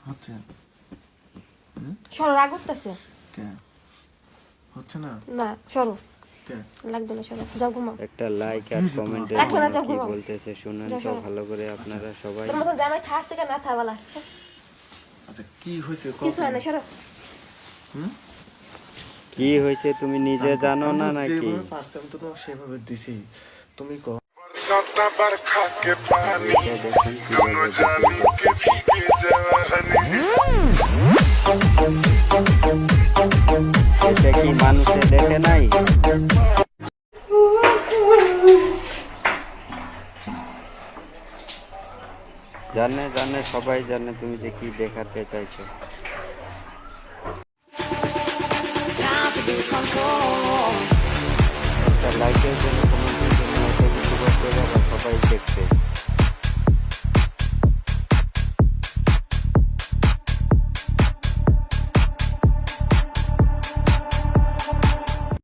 হচ্ছে সরো, রাগ করতেছে। কে হচ্ছে না? না সরো, কে লাগবে না, সরো, যাও ঘুমাও। একটা লাইক আর কমেন্টের এখন না, জন্য যাও কি ঘুমাও। বলতেছে শুনেন যাও, তো সরো। ভালো করে আপনারা সবাই। তোর মতন জামাই থাকছে কেন, না থাকবালা। আচ্ছা কি হয়েছে কিছু হয় না, সরো। কি হয়েছে তুমি নিজে জানো না নাকি? যেভাবে পারছি আমি তো তোমাকে সেভাবে দিছি, তুমি কো बरसाता बरखा के पानी এটা দেখুন दोनों কিভাবে जानी के भीगे जवानी এটা কি মানুষে দেখে নাই? জানে জানে সবাই জানে তুমি যে কি দেখাতে চাইছো। একটা লাইকের জন্য কমেন্টের জন্য এত কিছু করতে যাবে, সবাই দেখছে।